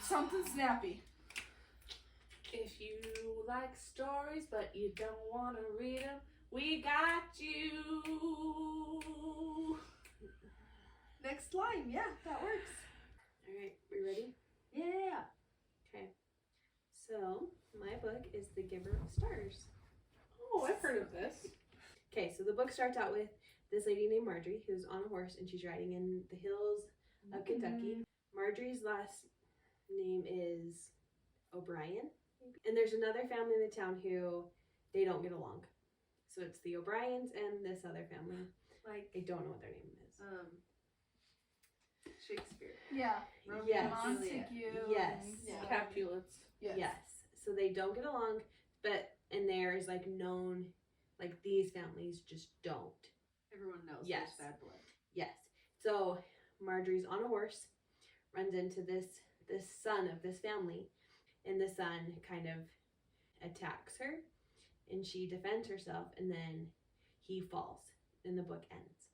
Something snappy. If you like stories but you don't want to read them, we got you. Next line. Yeah, that works. All right, we ready? Yeah. Okay. So, my book is The Giver of Stars. Oh, I've heard of this. Okay, so the book starts out with this lady named Marjorie who's on a horse and she's riding in the hills of Kentucky. Marjorie's last name is O'Brien. And there's another family in the town who they don't get along. So it's the O'Briens and this other family. Like, I don't know what their name is. Shakespeare. Yeah. Yes. Montague. Yes. Yeah. Capulets. Yes. So they don't get along, and there is like known, like these families just don't. Everyone knows Yes. there's bad blood. Yes. So Marjorie's on a horse, runs into this son of this family, and the son kind of attacks her, and she defends herself, and then he falls, and the book ends.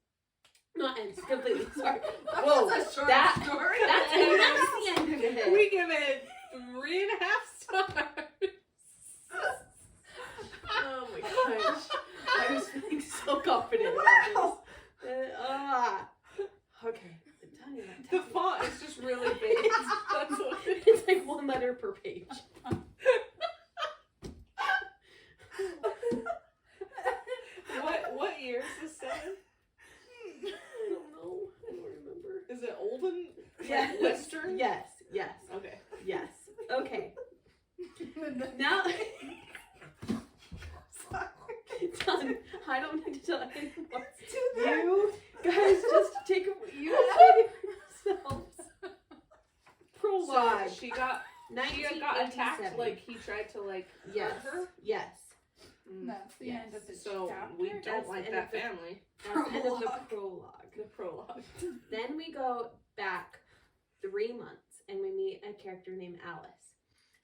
Not ends completely. Sorry. Whoa, That's a short story. That's the end of it. We give it 3.5 stars. Oh my gosh. I was feeling so confident about this. Okay. I'm telling you that. The font is just really big. That's what it is. It's like 1 letter per page. What year is this set in? I don't know. I don't remember. Is it olden? Yeah. Like Western? Yes. Yes. Okay. Yes. Okay. Now. Done. I don't need to tell anymore. You guys just take a. You yourselves. Prologue. So she got attacked. Like he tried to Yes. hurt her. Yes. That's the end of the So chapter. we That's don't the like end that of the- family. That's the end of the prologue. The prologue. Then we go back 3 months and we meet a character named Alice.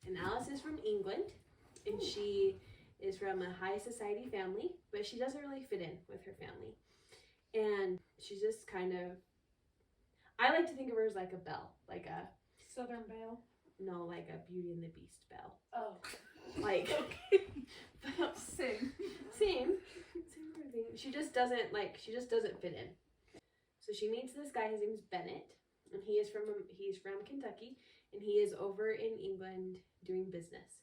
And Alice is from England, and she is from a high society family, but she doesn't really fit in with her family. And she's just kind of, I like to think of her as like a Belle, like a, Southern Belle. no, like a Beauty and the Beast Belle. Oh. Like, Same. Same sort of thing. She just doesn't fit in. So she meets this guy, his name's Bennett, and he's from Kentucky, and he is over in England doing business.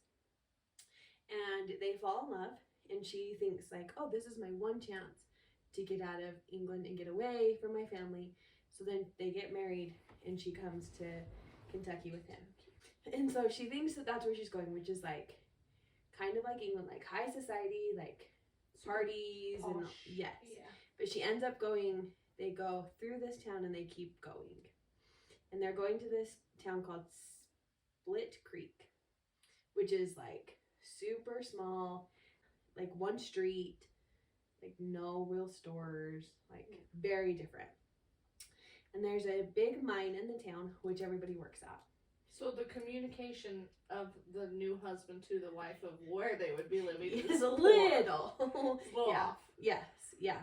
And they fall in love, and she thinks like, oh, this is my one chance to get out of England and get away from my family. So then they get married, and she comes to Kentucky with him. And so she thinks that that's where she's going, which is like kind of like England, like high society, like parties and yes. Yeah. But she ends up going, they go through this town and they keep going. And they're going to this town called Split Creek, which is like super small, like one street, like no real stores, like very different. And there's a big mine in the town, which everybody works at. So the communication of the new husband to the wife of where they would be living is a little yeah. off. Yes, yeah.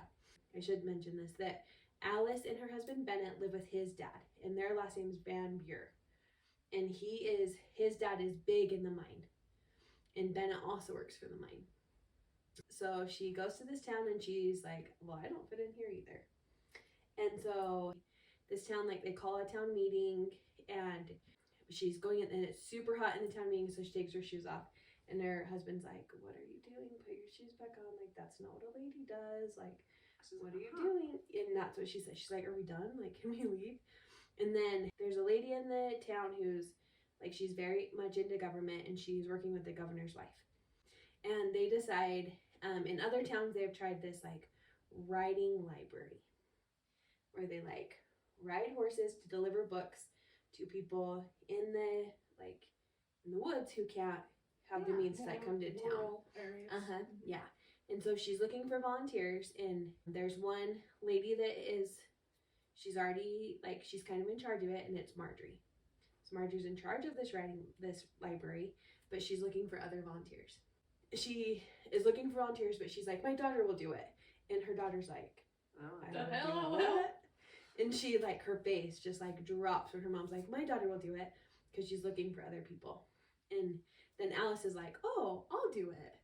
I should mention this, that Alice and her husband Bennett live with his dad, and their last name is Van Buren. And his dad is big in the mine. And Bennett also works for the mine. So she goes to this town and she's like, well, I don't fit in here either. And so this town, like they call a town meeting, and she's going in, and it's super hot in the town meeting, so she takes her shoes off, and her husband's like, what are you doing? Put your shoes back on. Like, that's not what a lady does. Like, what are you doing? And that's what she says. She's like, are we done? Like, can we leave? And then there's a lady in the town who's like, she's very much into government, and she's working with the governor's wife. And they decide, in other towns they've tried this like riding library, where they like ride horses to deliver books to people in the woods who can't have the means to like come to town. Rural areas. Yeah. And so she's looking for volunteers, and there's one lady that she's already like, she's kind of in charge of it, and it's Marjorie. So Marjorie's in charge of this library, but she's looking for other volunteers. She is looking for volunteers, but she's like, my daughter will do it. And her daughter's like, I The don't hell? know what? And she like, her face just like drops when her mom's like, my daughter will do it. because she's looking for other people. And then Alice is like, oh, I'll do it.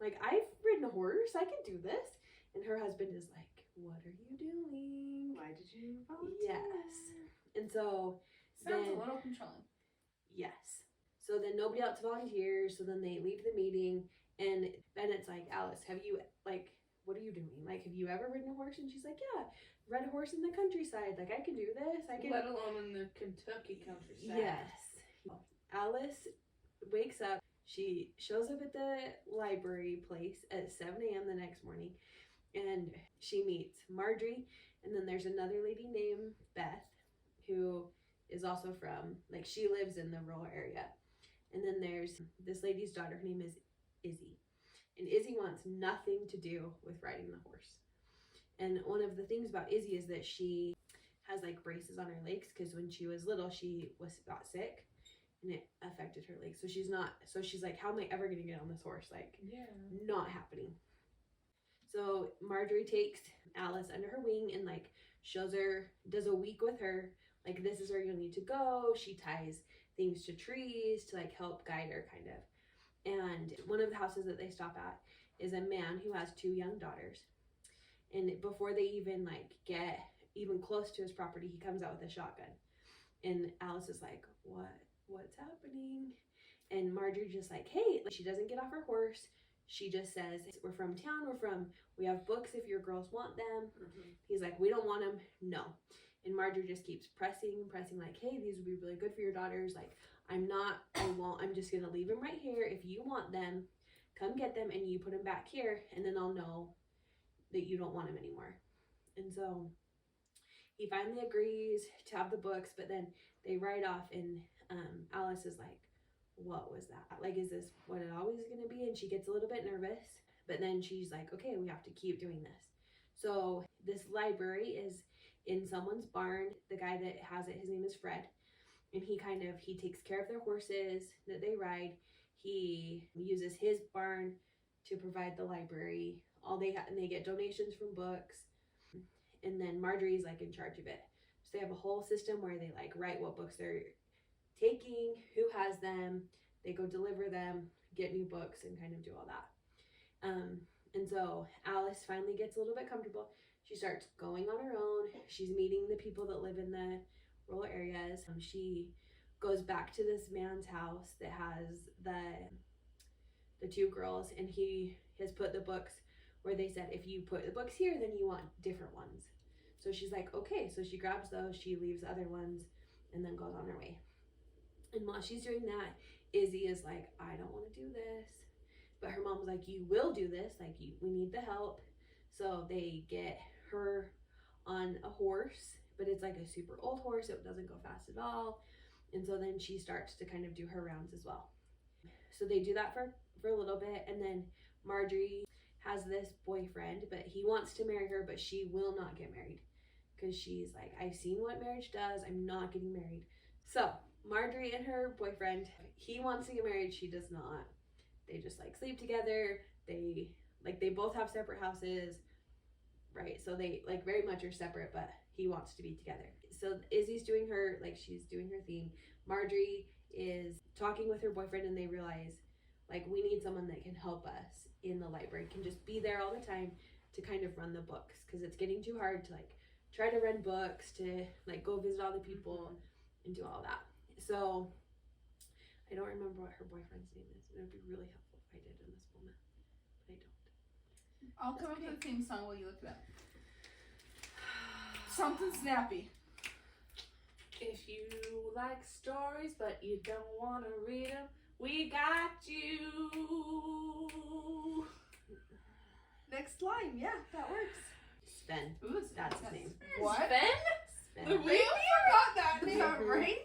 Like, I've ridden a horse. I can do this. And her husband is like, what are you doing? Why did you volunteer? Yes. And so Sounds then, a little controlling. yes. So then nobody else volunteers. So then they leave the meeting. And Bennett's like, Alice, have you, like, what are you doing? Like, have you ever ridden a horse? And she's like, yeah, ride a horse in the countryside. Like, I can do this. I can. Let alone in the Kentucky countryside. Yes. Alice wakes up. She shows up at the library place at 7 a.m. the next morning, and she meets Marjorie, and then there's another lady named Beth, who is also from, like, she lives in the rural area. And then there's this lady's daughter. Her name is Izzy. And Izzy wants nothing to do with riding the horse. And one of the things about Izzy is that she has, like, braces on her legs, because when she was little, she got sick. And it affected her legs. So she's like, how am I ever going to get on this horse? Like, Yeah. not happening. So Marjorie takes Alice under her wing and, like, shows her, does a week with her. Like, this is where you'll need to go. She ties things to trees to, like, help guide her, kind of. And one of the houses that they stop at is a man who has 2 young daughters. And before they even, like, get even close to his property, he comes out with a shotgun. And Alice is like, what's happening? And Marjorie just like, hey, she doesn't get off her horse. She just says, we're from town, we have books if your girls want them. Mm-hmm. He's like, we don't want them, no. And Marjorie just keeps pressing, like, hey, these would be really good for your daughters. Like, I'm just gonna leave them right here. If you want them, come get them and you put them back here, and then I'll know that you don't want them anymore. And so he finally agrees to have the books, but then they ride off, and Alice is like, what was that? Like, is this what it always is going to be? And she gets a little bit nervous, but then she's like, okay, we have to keep doing this. So this library is in someone's barn. The guy that has it, his name is Fred, and he takes care of their horses that they ride. He uses his barn to provide the library. And they get donations from books. And then Marjorie's, like, in charge of it. So they have a whole system where they, like, write what books they're taking, who has them, they go deliver them, get new books, and kind of do all that. And so Alice finally gets a little bit comfortable. She starts going on her own. She's meeting the people that live in the rural areas. She goes back to this man's house that has the 2 girls, and he has put the books where they said, if you put the books here, then you want different ones. So she's like, okay. So she grabs those, she leaves the other ones, and then goes on her way. And while she's doing that, Izzy is like, I don't want to do this. But her mom's like, you will do this. Like, we need the help. So they get her on a horse, but it's like a super old horse. It doesn't go fast at all. And so then she starts to kind of do her rounds as well. So they do that for a little bit. And then Marjorie has this boyfriend, but he wants to marry her, but she will not get married. Because she's like, I've seen what marriage does. I'm not getting married. So Marjorie and her boyfriend, he wants to get married. She does not. They just, like, sleep together. They both have separate houses, right? So they, like, very much are separate, but he wants to be together. So Izzy's doing her, like, she's doing her thing. Marjorie is talking with her boyfriend, and they realize, like, we need someone that can help us in the library, can just be there all the time to kind of run the books, because it's getting too hard to, like, try to run books, to, like, go visit all the people and do all that. So I don't remember what her boyfriend's name is. It would be really helpful if I did in this moment, but I don't. I'll come up with a theme song while you look it up. Something snappy. If you like stories but you don't want to read them, we got you. Next line, yeah, that works. Sven. Ooh, That's his name. What? Sven? Sven. You forgot that name. Mhm. Reindeer?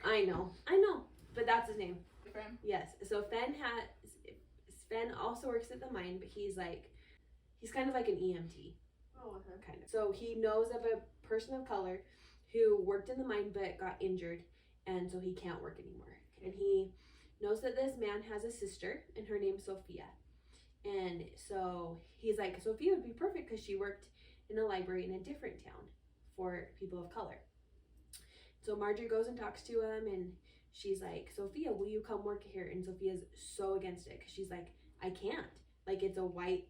I know, but that's his name. Friend. Yes. So Sven also works at the mine, but he's kind of like an EMT. Oh, okay. Kind of. So he knows of a person of color who worked in the mine but got injured, and so he can't work anymore. And he knows that this man has a sister, and her name's Sophia. And so he's like, Sophia would be perfect because she worked in a library in a different town for people of color. So Marjorie goes and talks to him, and she's like, Sophia, will you come work here? And Sophia's so against it because she's like, I can't. Like, it's a white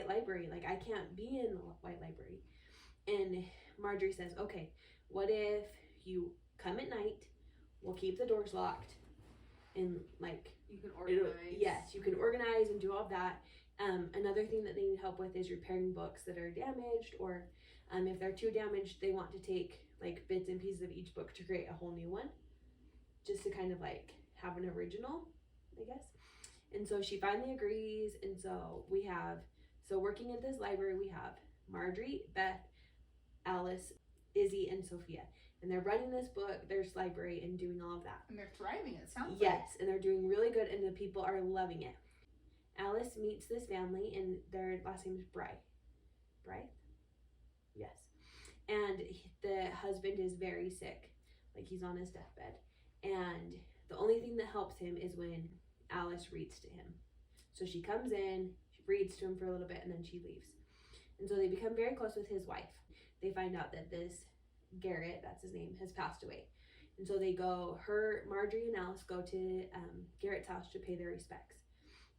library. Like, I can't be in the white library. And Marjorie says, okay, what if you come at night? We'll keep the doors locked. And, like, You can organize. Yes, you can organize and do all of that. Another thing that they need help with is repairing books that are damaged, or if they're too damaged, they want to take, like, bits and pieces of each book to create a whole new one. Just to kind of, like, have an original, I guess. And so she finally agrees. And so working at this library, we have Marjorie, Beth, Alice, Izzy, and Sophia. And they're running this library and doing all of that. And they're thriving, it sounds like. Yes, and they're doing really good, and the people are loving it. Alice meets this family, and their last name is Brythe. Brythe? Yes. And the husband is very sick. Like, he's on his deathbed. And the only thing that helps him is when Alice reads to him. So she comes in, she reads to him for a little bit, and then she leaves. And so they become very close with his wife. They find out that this Garrett, that's his name, has passed away. And so Marjorie and Alice go to Garrett's house to pay their respects.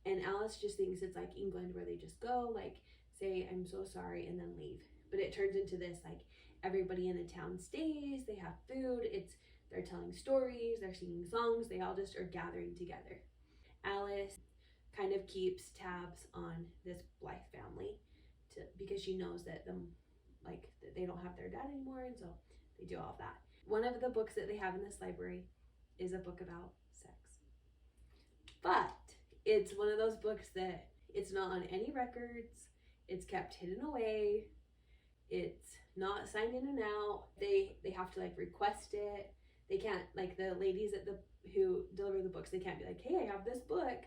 And Alice just thinks it's like England, where they just go, like, say, I'm so sorry, and then leave. But it turns into this, like, everybody in the town stays, they have food, they're telling stories, they're singing songs, they all just are gathering together. Alice kind of keeps tabs on this Blythe family because she knows that they don't have their dad anymore, and so they do all of that. One of the books that they have in this library is a book about sex. But it's one of those books that it's not on any records, it's kept hidden away, it's not signed in and out. They have to, like, request it. They can't, like, the ladies who deliver the books, they can't be like, hey, I have this book.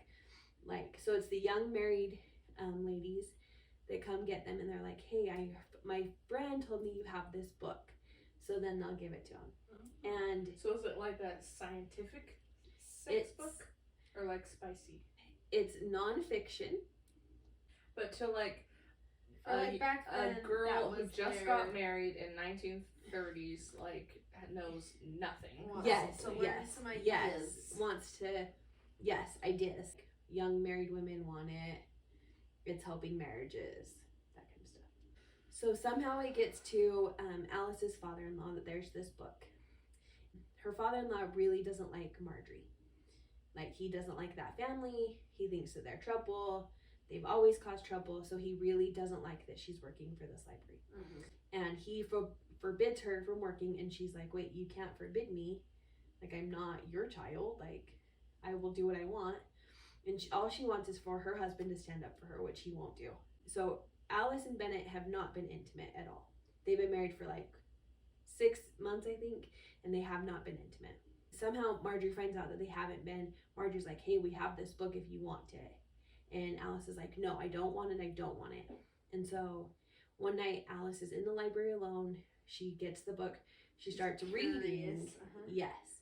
Like, so it's the young married ladies that come get them, and they're like, hey, my friend told me you have this book. So then they'll give it to them. And so is it like a scientific sex book? Or like spicy? It's nonfiction. But to, like, back then, a girl who that was just got married in 1930s, like, knows nothing. Yes, So yes, some ideas. Yes, ideas. Young married women want it. It's helping marriages, that kind of stuff. So somehow it gets to Alice's father-in-law that there's this book. Her father-in-law really doesn't like Marjorie. Like, he doesn't like that family. He thinks that they're trouble. They've always caused trouble, so he really doesn't like that she's working for this library. Mm-hmm. And he forbids her from working, and she's like, wait, you can't forbid me. Like, I'm not your child. Like, I will do what I want. And all she wants is for her husband to stand up for her, which he won't do. So Alice and Bennett have not been intimate at all. They've been married for like 6 months, I think, and they have not been intimate. Somehow Marjorie finds out that they haven't been. Marjorie's like, hey, we have this book if you want it. And Alice is like, no, I don't want it. I don't want it. And so one night Alice is in the library alone. She gets the book. She starts reading. Yes.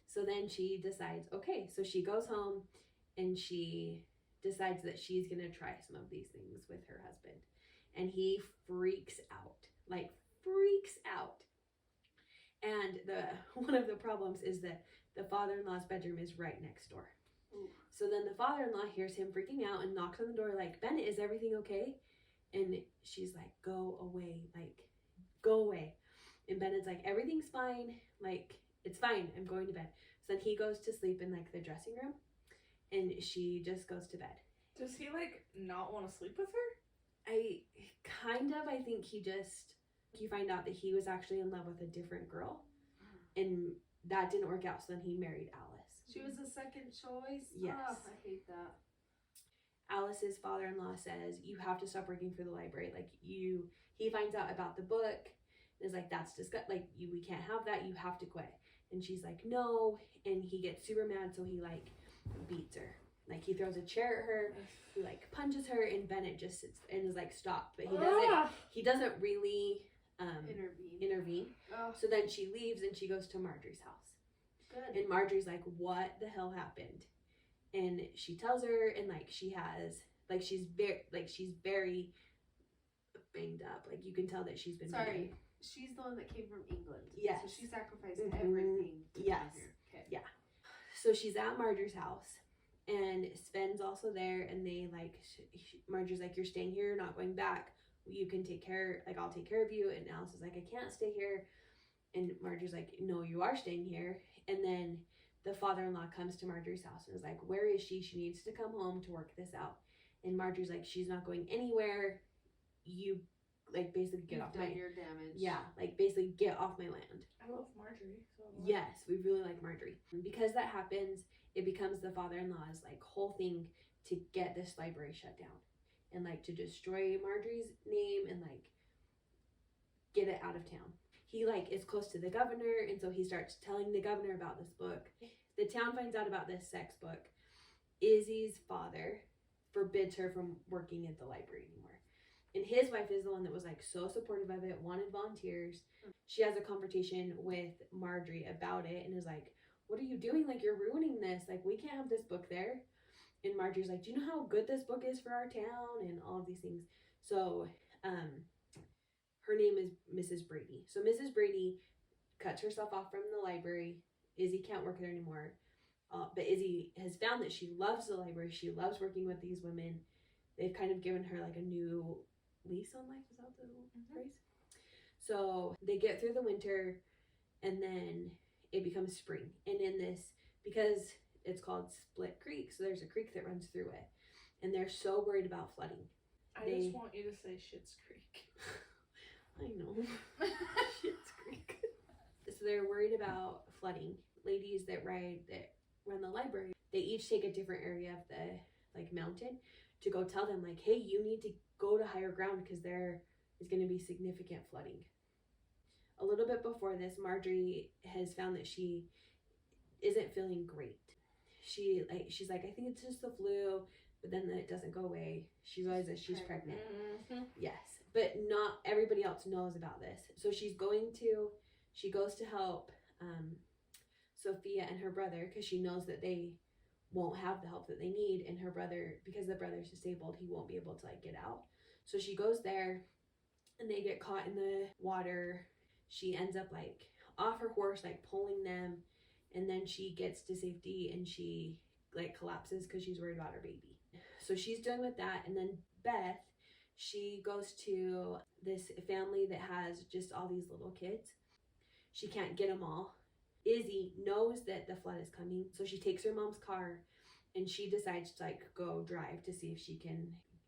So then she decides, okay, so she goes home and she decides that she's going to try some of these things with her husband. And he freaks out. Like, freaks out. And one of the problems is that the father-in-law's bedroom is right next door. Ooh. So then the father-in-law hears him freaking out and knocks on the door like, Bennett, is everything okay? And she's like, go away. Like, go away. And Bennett's like, everything's fine. Like, it's fine. I'm going to bed. So then he goes to sleep in, like, the dressing room. And she just goes to bed. Does he, like, not want to sleep with her? I think you find out that he was actually in love with a different girl. And that didn't work out, so then he married Alice. She was a second choice? Yes. Oh, I hate that. Alice's father-in-law says, you have to stop working for the library. Like, he finds out about the book, and is like, that's disgusting. Like, we can't have that. You have to quit. And she's like, no. And he gets super mad, so he, like, beats her. Like, he throws a chair at her, he, like, punches her, and Bennett just sits and is like, stop. But he doesn't really intervene. Oh. So then she leaves and she goes to Marjorie's house. Good. And Marjorie's like, what the hell happened? And she tells her, and like she's very banged up. Like, you can tell that she's been She's the one that came from England. Yes. So she sacrificed everything to yes. come here. Okay. Yeah. So she's at Marjorie's house, and Sven's also there, and they like, Marjorie's like, you're staying here, not going back. You can take care, like, I'll take care of you. And Alice is like, I can't stay here. And Marjorie's like, no, you are staying here. And then the father-in-law comes to Marjorie's house and is like, where is she? She needs to come home to work this out. And Marjorie's like, she's not going anywhere. You, like, basically get off my... your damage. Yeah, like, basically get off my land. I love Marjorie. So Yes, we really like Marjorie. Because that happens, it becomes the father-in-law's, like, whole thing to get this library shut down. And, like, to destroy Marjorie's name and, like, get it out of town. He, like, is close to the governor, and so he starts telling the governor about this book. The town finds out about this sex book. Izzy's father forbids her from working at the library anymore. And his wife is the one that was, like, so supportive of it, wanted volunteers. She has a confrontation with Marjorie about it and is like, what are you doing? Like, you're ruining this. Like, we can't have this book there. And Marjorie's like, do you know how good this book is for our town? And all of these things. So, her name is Mrs. Brady. So Mrs. Brady cuts herself off from the library. Izzy can't work there anymore. But Izzy has found that she loves the library. She loves working with these women. They've kind of given her, like, a new lease on life. Is that the phrase? So they get through the winter, and then it becomes spring. And in this, because it's called Split Creek, so there's a creek that runs through it, and they're so worried about flooding. I just want you to say Schitt's Creek. I know. Schitt's Creek. So they're worried about flooding. Ladies that run the library, they each take a different area of the, like, mountain to go tell them, like, hey, you need to go to higher ground because there is going to be significant flooding. A little bit before this, Marjorie has found that she isn't feeling great. She's like, I think it's just the flu, but then it doesn't go away. She realizes she's pregnant. Mm-hmm. Yes, but not everybody else knows about this. So she goes to help Sophia and her brother, because she knows that they won't have the help that they need, and her brother, because the brother's disabled, he won't be able to, like, get out. So she goes there, and they get caught in the water. She ends up, like, off her horse, like, pulling them, and then she gets to safety, and she, like, collapses because she's worried about her baby. So she's done with that. And then Beth, she goes to this family that has just all these little kids. She can't get them all. Izzy knows that the flood is coming, so she takes her mom's car, and she decides to, like, go drive to see if she can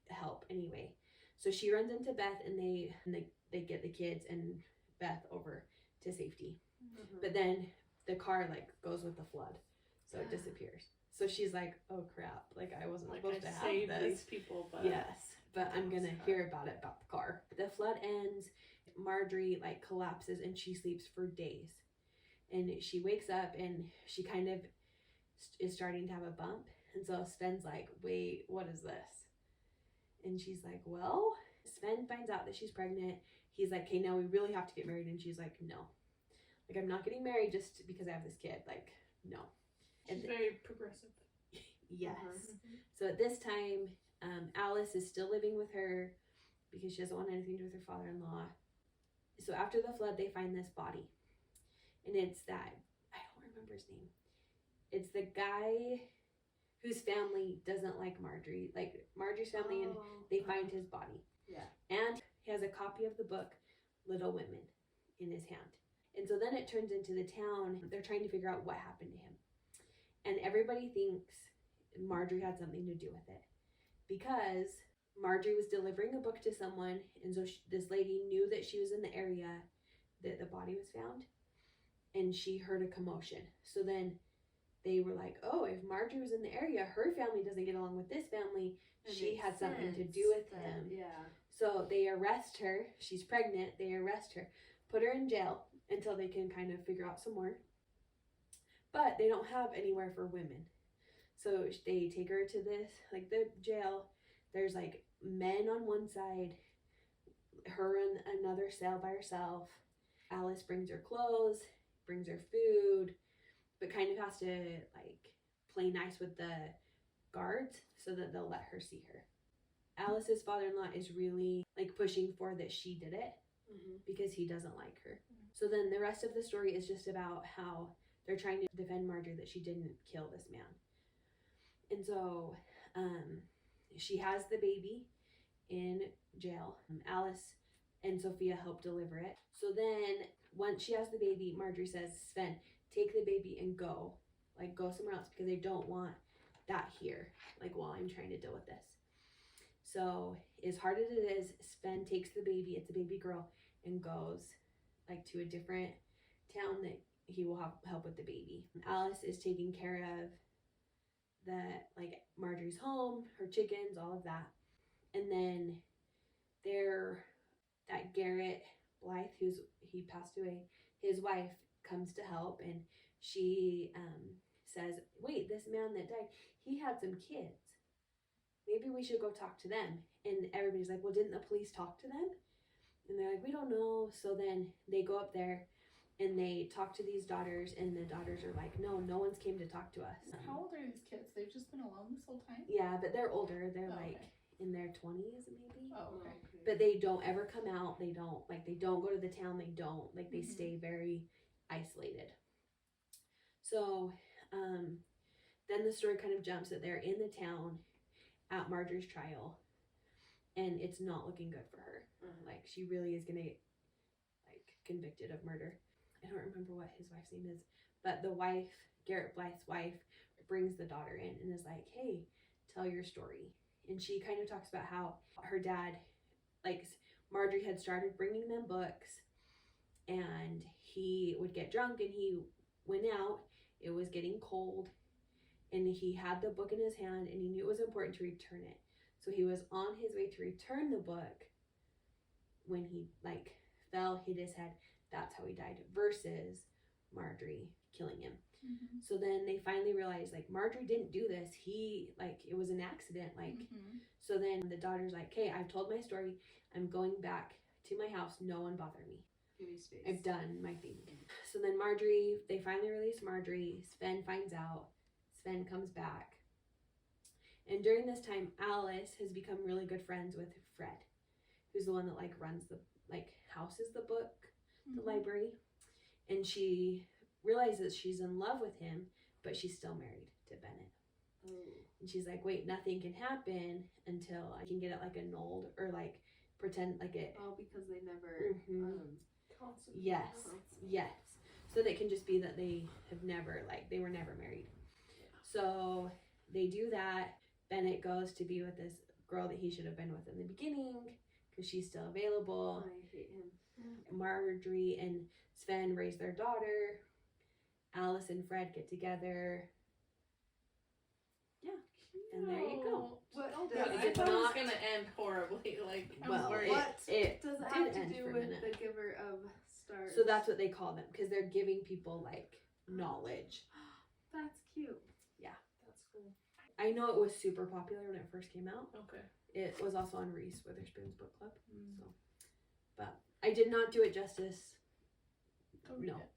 help anyway. So she runs into Beth, and they get the kids and Beth over to safety. Mm-hmm. But then the car, like, goes with the flood, so it disappears. So she's like, oh crap, like, I wasn't supposed to have this. These people, but Yes, but I'm gonna hear about it, about the car. The flood ends. Marjorie, like, collapses, and she sleeps for days. And she wakes up, and she kind of is starting to have a bump. And so Sven's like, wait, what is this? And she's like, well, Sven finds out that she's pregnant. He's like, okay, now we really have to get married. And she's like, no. Like, I'm not getting married just because I have this kid. Like, no. She's very progressive. Yes. Mm-hmm. So at this time, Alice is still living with her because she doesn't want anything to do with her father-in-law. So after the flood, they find this body. And it's that, I don't remember his name. It's the guy whose family doesn't like Marjorie. Like, Marjorie's family, and they find his body. Yeah. And he has a copy of the book, Little Women, in his hand. And so then it turns into the town. They're trying to figure out what happened to him. And everybody thinks Marjorie had something to do with it, because Marjorie was delivering a book to someone, and so this lady knew that she was in the area that the body was found, and she heard a commotion. So then they were like, oh, if Marjorie was in the area, her family doesn't get along with this family, she had something to do with him. Yeah. So they arrest her. She's pregnant. They arrest her, put her in jail until they can kind of figure out some more. But they don't have anywhere for women. So they take her to this, like, the jail. There's, like, men on one side, her in another cell by herself. Alice brings her clothes, brings her food, but kind of has to, like, play nice with the guards so that they'll let her see her. Alice's father-in-law is really, like, pushing for that she did it, because he doesn't like her. So then the rest of the story is just about how they're trying to defend Marjorie that she didn't kill this man. And so she has the baby in jail. Alice and Sophia help deliver it. So then once she has the baby, Marjorie says, Sven, take the baby and go. Like, go somewhere else because I don't want that here, like, while I'm trying to deal with this. So as hard as it is, Sven takes the baby, it's a baby girl, and goes, like, to a different town that he will have help with the baby. Alice is taking care of Marjorie's home, her chickens, all of that. And then that Garrett Blythe, he passed away, his wife comes to help, and she says, wait, this man that died, he had some kids. Maybe we should go talk to them. And everybody's like, well, didn't the police talk to them? And they're like, we don't know. So then they go up there and they talk to these daughters, and the daughters are like, no one's came to talk to us. How old are these kids? They've just been alone this whole time? Yeah, but they're older. They're okay. In their 20s maybe. Oh, okay. But they don't ever come out. They don't go to the town. They don't, they stay very isolated. So then the story kind of jumps that they're in the town at Marjorie's trial, and it's not looking good for her. Like, she really is gonna get convicted of murder. I don't remember what his wife's name is, but the wife, Garrett Blythe's wife, brings the daughter in and is like, hey, tell your story. And she kind of talks about how her dad, Marjorie had started bringing them books, and he would get drunk and he went out. It was getting cold, and he had the book in his hand, and he knew it was important to return it. So he was on his way to return the book when he fell, hit his head. That's how he died, versus Marjorie killing him. So then they finally realized, Marjorie didn't do this. It was an accident. So then the daughter's like, hey, I've told my story. I'm going back to my house. No one bother me. Give me space. I've done my thing. So then they finally release Marjorie. Sven finds out. Sven comes back. And during this time, Alice has become really good friends with Fred, who's the one that runs the, houses the book, the library. And she realizes she's in love with him, but she's still married to Bennett. And she's like, wait, nothing can happen until I can get it annulled, or pretend it. Oh, because they never. Yes. So that it can just be that they have never, they were never married. So they do that. Bennett goes to be with this girl that he should have been with in the beginning because she's still available. I hate him. Marjorie and Sven raise their daughter. Alice and Fred get together. Yeah. And there you go. What Yeah, does I thought it was not- gonna end horribly. I Well, was worried. what it does it did have to end do for a with minute. the giver of stars? So that's what they call them, because they're giving people knowledge. That's cute. Yeah. That's cool. I know it was super popular when it first came out. Okay. It was also on Reese Witherspoon's book club. So, but I did not do it justice. Go read No. it.